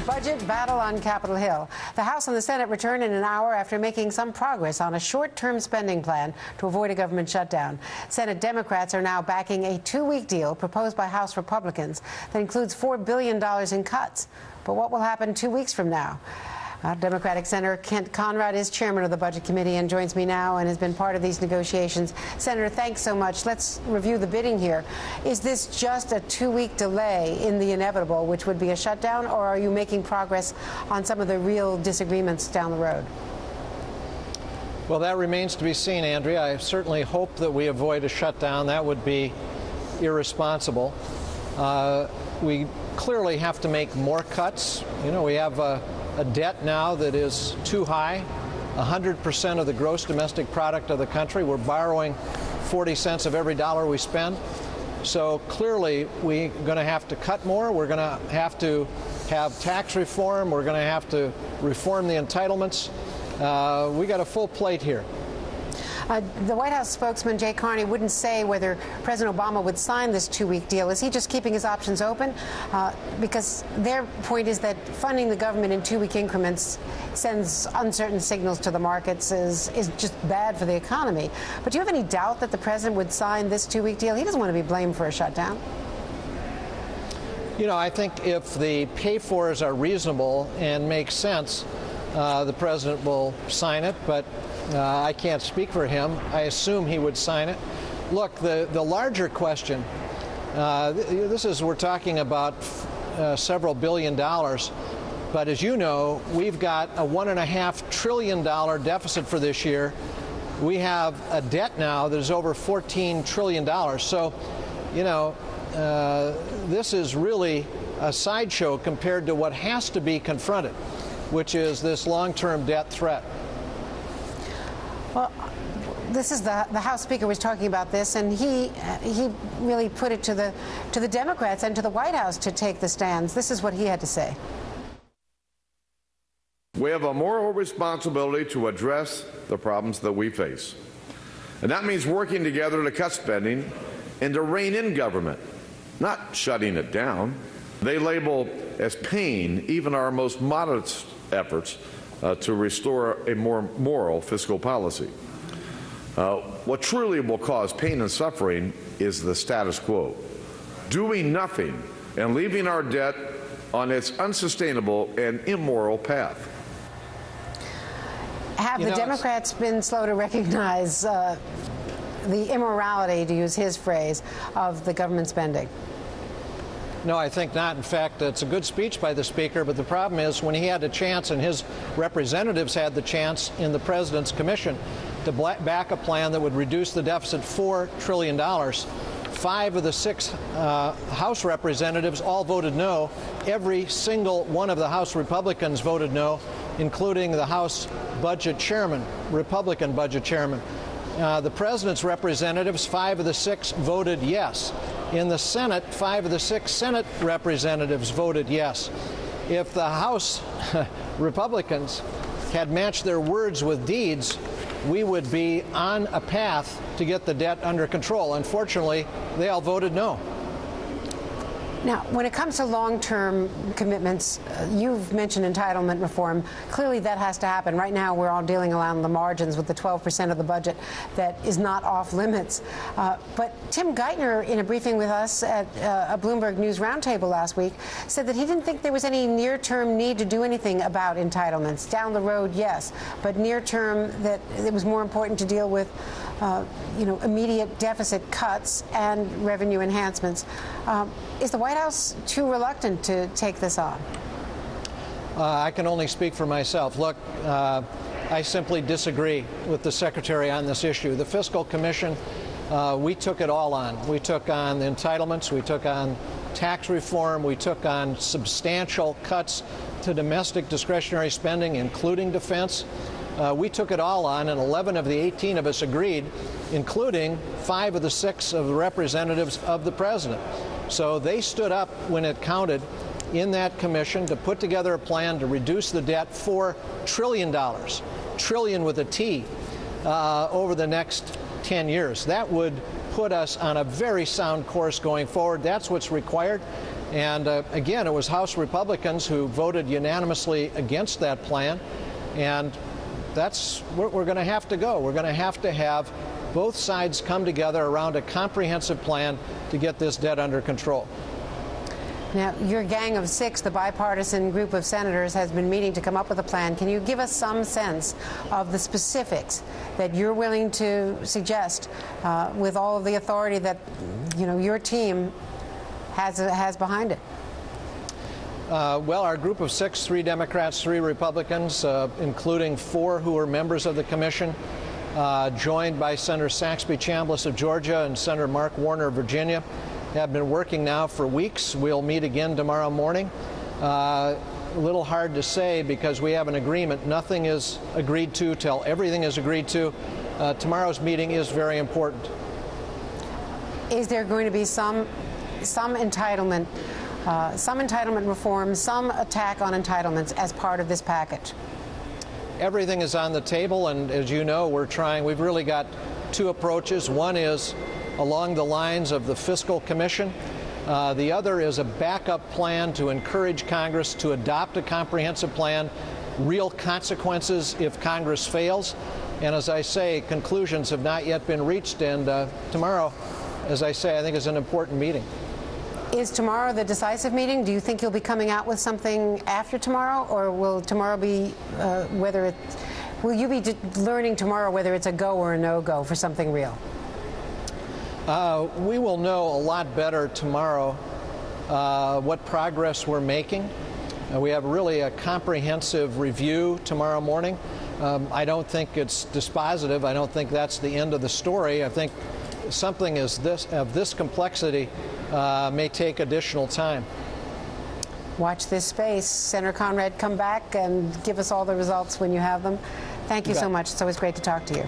budget battle on Capitol Hill. The House and the Senate return in an hour after making some progress on a short-term spending plan to avoid a government shutdown. Senate Democrats are now backing a 2-week deal proposed by House Republicans that includes $4 billion in cuts. But what will happen 2 weeks from now? Democratic Senator Kent Conrad is chairman of the Budget Committee and joins me now and has been part of these negotiations. Senator, thanks so much. Let's review the bidding here. Is this just a 2-week delay in the inevitable, which would be a shutdown, or are you making progress on some of the real disagreements down the road? Well, that remains to be seen, Andrea. I certainly hope that we avoid a shutdown. That would be irresponsible. We clearly have to make more cuts. You know, we have a debt now that is too high, 100% of the gross domestic product of the country. We're borrowing 40 cents of every dollar we spend. So clearly we're going to have to cut more. We're going to have tax reform. We're going to have to reform the entitlements. We got a full plate here. The White House spokesman, Jay Carney, wouldn't say whether President Obama would sign this 2-week deal. Is he just keeping his options open? Because their point is that funding the government in 2-week increments sends uncertain signals to the markets, is just bad for the economy. But do you have any doubt that the president would sign this 2-week deal? He doesn't want to be blamed for a shutdown. You know, I think if the pay-fors are reasonable and make sense, the president will sign it, but I can't speak for him. I assume he would sign it. Look, the larger question, we're talking about several $billion, but as you know, we've got a $1.5 trillion deficit for this year. We have a debt now that is over $14 trillion. So, you know, this is really a sideshow compared to what has to be confronted, which is this long-term debt threat. Well, this is the House Speaker was talking about this, and he really put it to the Democrats and to the White House to take the stands. This is what he had to say. We have a moral responsibility to address the problems that we face. And that means working together to cut spending and to rein in government, not shutting it down. They label as pain even our most modest efforts to restore a more moral fiscal policy. What truly will cause pain and suffering is the status quo. Doing nothing and leaving our debt on its unsustainable and immoral path. Have the Democrats been slow to recognize the immorality, to use his phrase, of the government spending? No, I think not. In fact, it's a good speech by the Speaker, but the problem is when he had a chance and his representatives had the chance in the President's commission to back a plan that would reduce the deficit $4 trillion, 5 of the 6 House representatives all voted no. Every single one of the House Republicans voted no, including the House Budget Chairman, Republican Budget Chairman. The President's representatives, 5 of the 6, voted yes. In the Senate, 5 of the 6 Senate representatives voted yes. If the House Republicans had matched their words with deeds, we would be on a path to get the debt under control. Unfortunately, they all voted no. Now, when it comes to long-term commitments, you've mentioned entitlement reform. Clearly, that has to happen. Right now, we're all dealing around the margins with the 12% of the budget that is not off limits. But Tim Geithner, in a briefing with us at a Bloomberg News roundtable last week, said that he didn't think there was any near-term need to do anything about entitlements. Down the road, yes, but near-term, that it was more important to deal with immediate deficit cuts and revenue enhancements. Is the White House too reluctant to take this on? I can only speak for myself. Look, I simply disagree with the Secretary on this issue. The Fiscal Commission, we took it all on. We took on the entitlements. We took on tax reform. We took on substantial cuts to domestic discretionary spending, including defense. We took it all on, and 11 of the 18 of us agreed, including 5 of the 6 of the representatives of the president. So they stood up when it counted in that commission to put together a plan to reduce the debt $4 trillion, trillion with a T, over the next 10 years. That would put us on a very sound course going forward. That's what's required. And again, it was House Republicans who voted unanimously against that plan, and that's where we're going to have to go. We're going to have both sides come together around a comprehensive plan to get this debt under control. Now, your gang of 6, the bipartisan group of senators, has been meeting to come up with a plan. Can you give us some sense of the specifics that you're willing to suggest with all of the authority that, you know, your team has behind it? Well, our group of 6, 3 Democrats, 3 Republicans, including 4 who are members of the commission, joined by Senator Saxby Chambliss of Georgia and Senator Mark Warner of Virginia, have been working now for weeks. We'll meet again tomorrow morning. A little hard to say because we have an agreement. Nothing is agreed to till everything is agreed to. Tomorrow's meeting is very important. Is there going to be some entitlement reform, some attack on entitlements as part of this package? Everything is on the table, and as you know, we've really got 2 approaches. One is along the lines of the Fiscal Commission. The other is a backup plan to encourage Congress to adopt a comprehensive plan, real consequences if Congress fails. And as I say, conclusions have not yet been reached, and tomorrow, as I say, I think is an important meeting. Is tomorrow the decisive meeting? Do you think you'll be coming out with something after tomorrow, or will tomorrow be will you be learning tomorrow whether it's a go or a no-go for something real? We will know a lot better tomorrow what progress we're making. We have really a comprehensive review tomorrow morning. I don't think it's dispositive. I don't think that's the end of the story. I think something of this complexity may take additional time. Watch this space. Senator Conrad, come back and give us all the results when you have them. Thank you so much. It's always great to talk to you.